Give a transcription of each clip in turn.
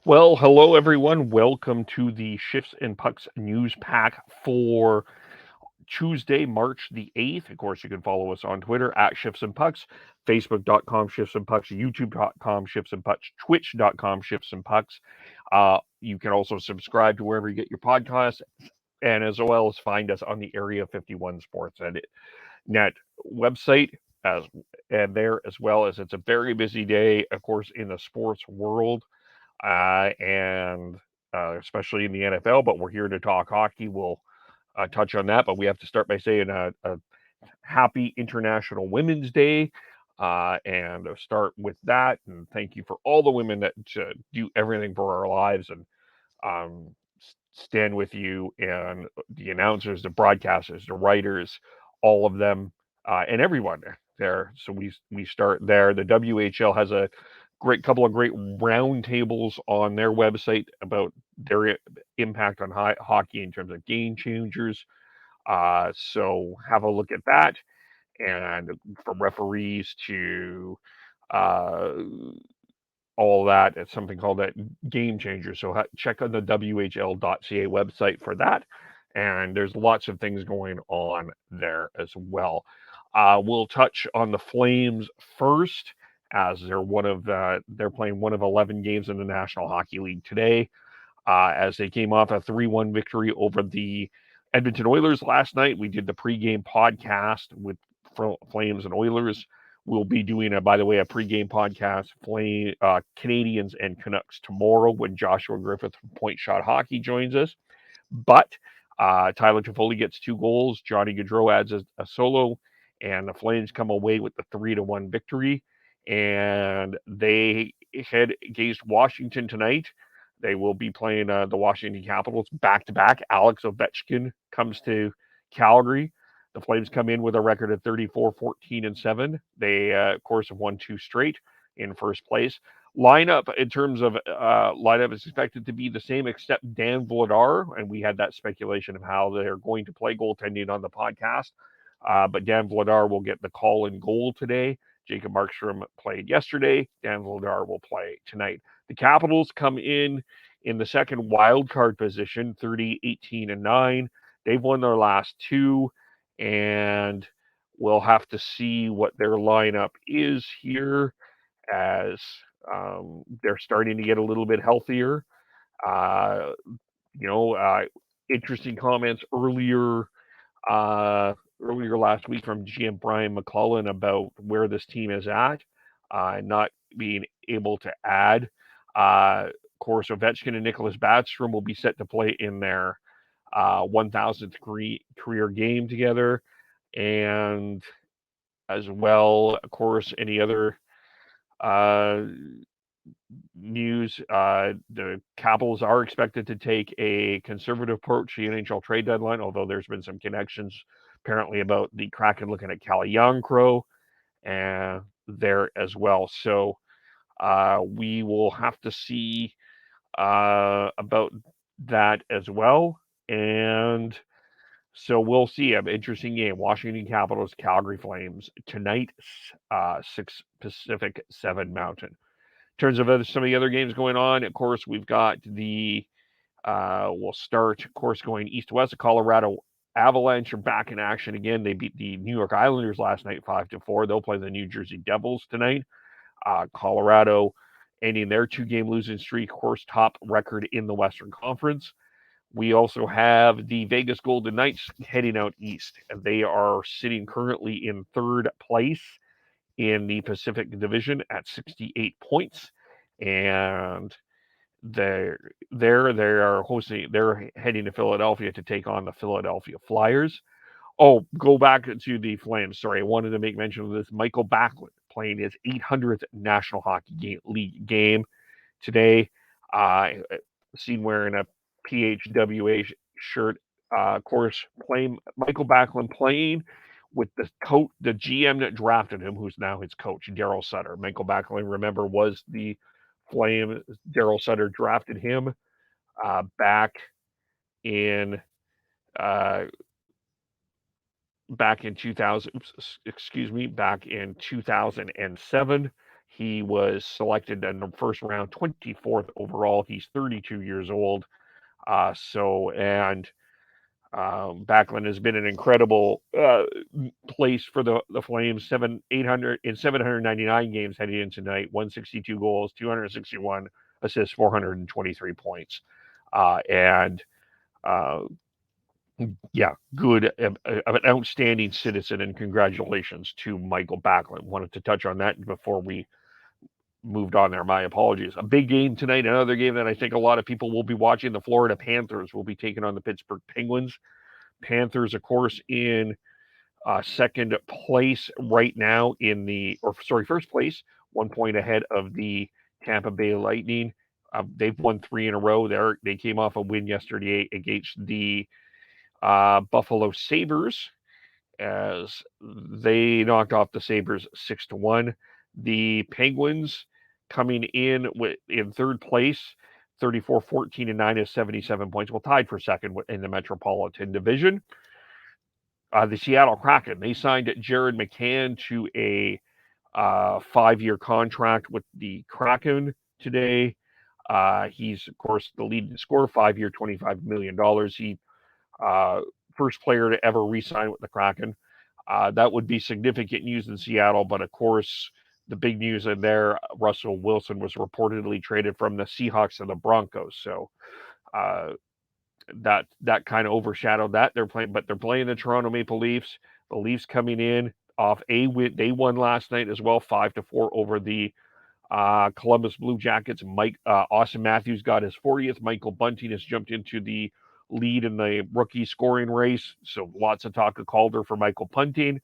Well, hello everyone. Welcome to the Shifts and Pucks news pack for Tuesday, March the 8th. Of course, you can follow us on Twitter at Shifts and Pucks, Facebook.com Shifts and Pucks, YouTube.com Shifts and Pucks, Twitch.com Shifts and Pucks. You can also subscribe to wherever you get your podcasts, and as well as find us on the Area 51 Sports Net website as and there as well as it's a very busy day, of course, in the sports world and especially in the NFL. But we're here to talk hockey. We'll touch on that, but we have to start by saying a happy International Women's Day. And start with that. And thank you for all the women that do everything for our lives and um, stand with you, and the announcers, the broadcasters, the writers, all of them, and everyone there. So we start there. The WHL has a great couple of great roundtables on their website about their impact on hockey in terms of game changers. So have a look at that, and from referees to uh, all that. It's something called that game changer. So check on the WHL.ca website for that. And there's lots of things going on there as well. We'll touch on the Flames first, as they're playing one of 11 games in the National Hockey League today, as they came off a 3-1 victory over the Edmonton Oilers last night. We did the pregame podcast with Flames and Oilers. We'll be doing, by the way, a pregame podcast, Canadians and Canucks tomorrow when Joshua Griffith from Point Shot Hockey joins us. But Tyler Toffoli gets 2 goals. Johnny Gaudreau adds a solo, and the Flames come away with the 3-1 victory. And they head against Washington tonight. They will be playing the Washington Capitals back to back. Alex Ovechkin comes to Calgary. The Flames come in with a record of 34, 14, and 7. They, of course, have won 2 straight in first place. Lineup in terms of lineup is expected to be the same except Dan Vladar, and we had that speculation of how they're going to play goaltending on the podcast. But Dan Vladar will get the call in goal today. Jacob Markstrom played yesterday. Dan Vladar will play tonight. The Capitals come in the second wild card position, 30, 18, and 9. They've won their last 2, and we'll have to see what their lineup is here as they're starting to get a little bit healthier. Uh, you know, uh, Interesting comments earlier last week from GM Brian McClellan about where this team is at, not being able to add. Of course, Ovechkin and Nicholas Backstrom will be set to play in their 1,000th career game together, and as well, of course, any other uh, news, the Capitals are expected to take a conservative approach to the NHL trade deadline, although there's been some connections apparently about the Kraken looking at Calle Youngcrow and there as well. So we will have to see about that as well. And so we'll see. An interesting game. Washington Capitals, Calgary Flames tonight, 6 Pacific, 7 Mountain. In terms of some of the other games going on, of course, we've got we'll start, of course, going east to west. The Colorado Avalanche are back in action again. They beat the New York Islanders last night 5-4. They'll play the New Jersey Devils tonight. Colorado ending their 2-game losing streak, of course, top record in the Western Conference. We also have the Vegas Golden Knights heading out east. They are sitting currently in third place in the Pacific Division at 68 points, and they're heading to Philadelphia to take on the Philadelphia Flyers. Oh, go back to the Flames. Sorry, I wanted to make mention of this. Michael Backlund playing his 800th National Hockey League game today. Seen wearing a PHWA shirt. Of course, playing Michael Backlund playing with the GM that drafted him, who's now his coach, Daryl Sutter. Michael Backlund, remember, was the Flame. Daryl Sutter drafted him back in uh, back in 2000. Oops, excuse me, back in 2007. He was selected in the first round, 24th overall. He's 32 years old. Backlund has been an incredible place for the Flames. 799 games heading in tonight. 162 goals, 261 assists, 423 points, and yeah, good, an outstanding citizen. And congratulations to Michael Backlund. Wanted to touch on that before we moved on there. My apologies. A big game tonight. Another game that I think a lot of people will be watching. The Florida Panthers will be taking on the Pittsburgh Penguins. Panthers, of course, in second place right now first place, 1 point ahead of the Tampa Bay Lightning. They've won 3 in a row. They came off a win yesterday against the Buffalo Sabres, as they knocked off the Sabres 6-1. The Penguins coming in in third place, 34, 14, and 9 is 77 points. Well, tied for second in the Metropolitan Division. The Seattle Kraken, they signed Jared McCann to a 5-year contract with the Kraken today. He's, of course, the leading scorer, 5-year, $25 million. He first player to ever re-sign with the Kraken. That would be significant news in Seattle, but of course, the big news in there, Russell Wilson was reportedly traded from the Seahawks to the Broncos. So that kind of overshadowed that. They're playing the Toronto Maple Leafs. The Leafs coming in off a win. They won last night as well, 5-4 over the Columbus Blue Jackets. Austin Matthews got his 40th. Michael Bunting has jumped into the lead in the rookie scoring race. So lots of talk of Calder for Michael Bunting.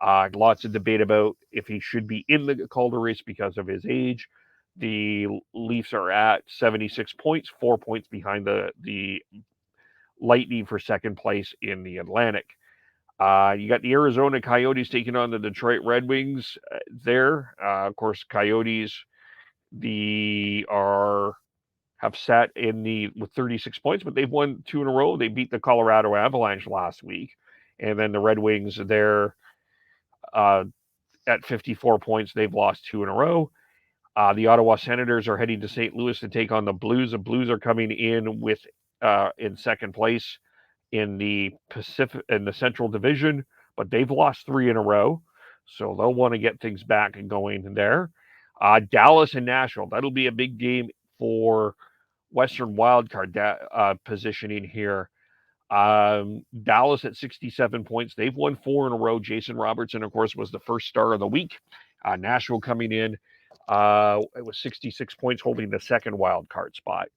Lots of debate about if he should be in the Calder race because of his age. The Leafs are at 76 points, 4 points behind the Lightning for second place in the Atlantic. You got the Arizona Coyotes taking on the Detroit Red Wings there. Of course, Coyotes have sat with 36 points, but they've won 2 in a row. They beat the Colorado Avalanche last week, and then the Red Wings they're at 54 points. They've lost 2 in a row. The Ottawa Senators are heading to St. Louis to take on the Blues. The Blues are coming in in second place in the Central Division, but they've lost 3 in a row, so they'll want to get things back and going there. Dallas and Nashville, that'll be a big game for Western wildcard positioning here. Dallas at 67 points. They've won 4 in a row. Jason Robertson, of course, was the first star of the week. Nashville coming in it was 66 points, holding the second wild card spot.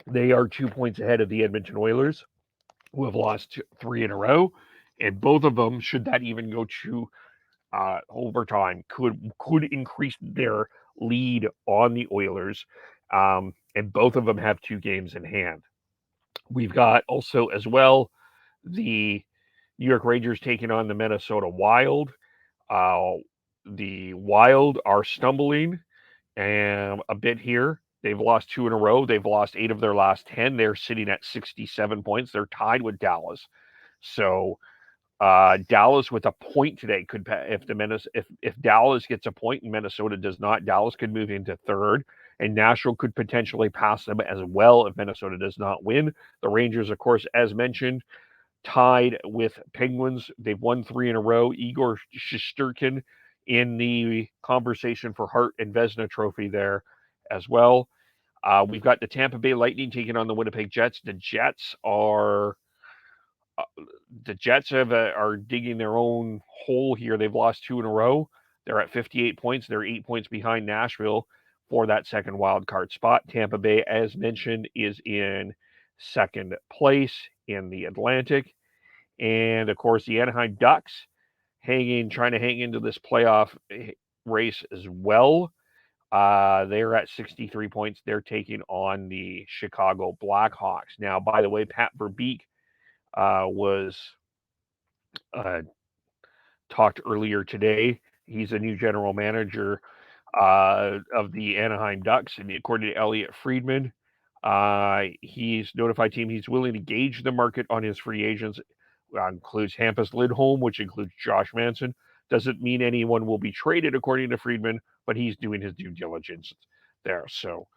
They are 2 points ahead of the Edmonton Oilers, who have lost 3 in a row, and both of them, should that even go to overtime, could increase their lead on the Oilers, and both of them have 2 games in hand. We've got also as well the New York Rangers taking on the Minnesota Wild. The Wild are stumbling a bit here. They've lost 2 in a row. They've lost 8 of their last 10. They're sitting at 67 points. They're tied with Dallas. So Dallas with a point today could, if Dallas gets a point and Minnesota does not, Dallas could move into third, and Nashville could potentially pass them as well if Minnesota does not win. The Rangers, of course, as mentioned, tied with Penguins. They've won 3 in a row. Igor Shesterkin in the conversation for Hart and Vezina Trophy there as well. We've got the Tampa Bay Lightning taking on the Winnipeg Jets. The Jets are digging their own hole here. They've lost 2 in a row. They're at 58 points. They're 8 points behind Nashville for that second wild card spot. Tampa Bay, as mentioned, is in second place in the Atlantic. And of course, the Anaheim Ducks trying to hang into this playoff race as well. They're at 63 points. They're taking on the Chicago Blackhawks. Now, by the way, Pat Verbeek was talked earlier today. He's a new general manager of the Anaheim Ducks, and according to Elliot Friedman, he's notified team he's willing to gauge the market on his free agents. Includes Hampus Lindholm, which includes Josh Manson, Doesn't mean anyone will be traded, according to Friedman, but he's doing his due diligence there. So,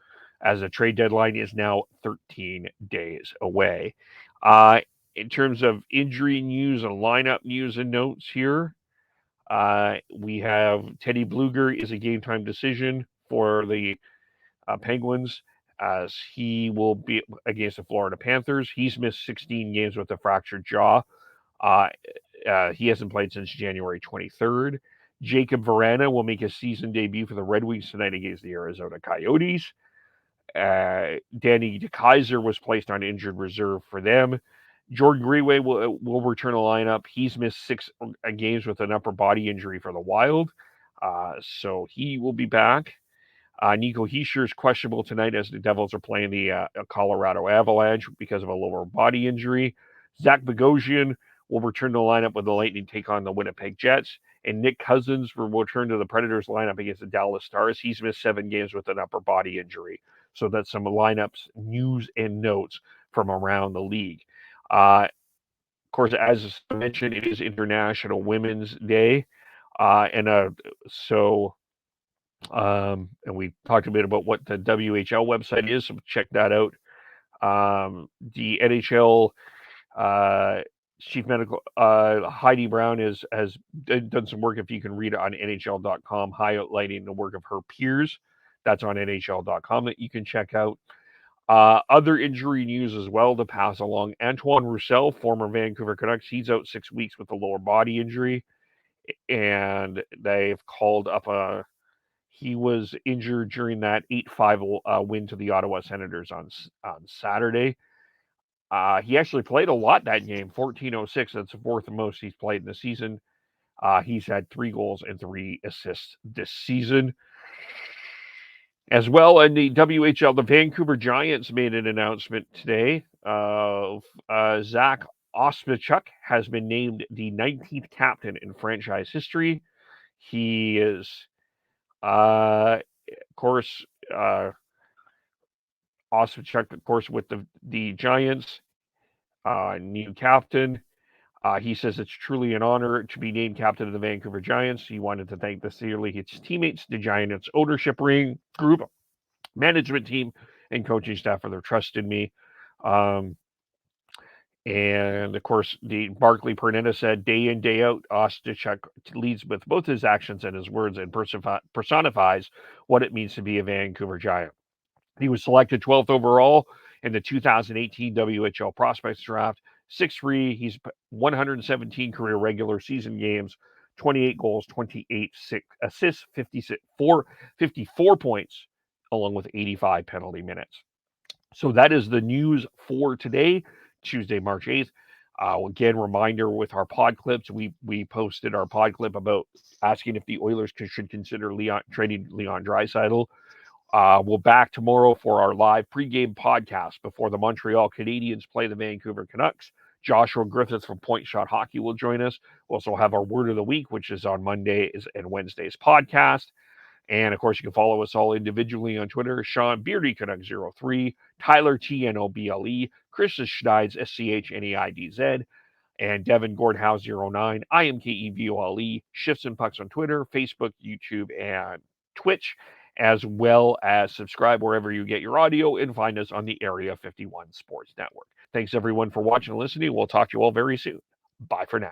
as a trade deadline is now 13 days away. In terms of injury news and lineup news and notes here, we have Teddy Bluger is a game time decision for the Penguins, as he will be against the Florida Panthers. He's missed 16 games with a fractured jaw. He hasn't played since January 23rd. Jacob Verana will make his season debut for the Red Wings tonight against the Arizona Coyotes. Danny DeKeyser was placed on injured reserve for them. Jordan Greenway will return to lineup. He's missed 6 games with an upper body injury for the Wild, so he will be back. Nico Hischier is questionable tonight as the Devils are playing the Colorado Avalanche because of a lower body injury. Zach Bogosian will return to the lineup when the Lightning take on the Winnipeg Jets. And Nick Cousins will return to the Predators lineup against the Dallas Stars. He's missed 7 games with an upper body injury. So that's some lineups, news, and notes from around the league. Of course, as I mentioned, it is International Women's Day. And we talked a bit about what the WHL website is, so check that out. The NHL chief medical Heidi Brown has done some work, if you can read it, on NHL.com, highlighting the work of her peers. That's on NHL.com that you can check out. Other injury news as well to pass along. Antoine Roussell, former Vancouver Canucks, he's out 6 weeks with a lower body injury, and they've called up he was injured during that 8-5 win to the Ottawa Senators on Saturday. He actually played a lot that game, 14:06. That's the 4th most he's played in the season. He's had 3 goals and 3 assists this season. As well, in the WHL, the Vancouver Giants made an announcement today. Zach Ostapchuk has been named the 19th captain in franchise history. He is, of course, Ostapchuk, of course, with the Giants, new captain. He says it's truly an honor to be named captain of the Vancouver Giants. He wanted to thank sincerely his teammates, the Giants ownership group, management team, and coaching staff for their trust in me. And of course, the Barclay Pernetta said, day in, day out, Ostapchuk leads with both his actions and his words and personifies what it means to be a Vancouver Giant. He was selected 12th overall in the 2018 WHL Prospects Draft. 6'3", he's 117 career regular season games, 28 goals, 28 assists, 54 points, along with 85 penalty minutes. So that is the news for today, Tuesday, March 8th. Again, reminder with our pod clips, we posted our pod clip about asking if the Oilers should consider trading Leon Draisaitl. We'll back tomorrow for our live pregame podcast before the Montreal Canadiens play the Vancouver Canucks. Joshua Griffiths from Point Shot Hockey will join us. We'll also have our Word of the Week, which is on Mondays and Wednesdays podcast. And, of course, you can follow us all individually on Twitter. Sean Beardy Canuck 03, Tyler TNOBLE, Chris Schneid's SCHNEIDZ, and Devin Gordhouse 09. I am KEVOLE, Shifts and Pucks on Twitter, Facebook, YouTube, and Twitch, as well as subscribe wherever you get your audio and find us on the Area 51 Sports Network. Thanks, everyone, for watching and listening. We'll talk to you all very soon. Bye for now.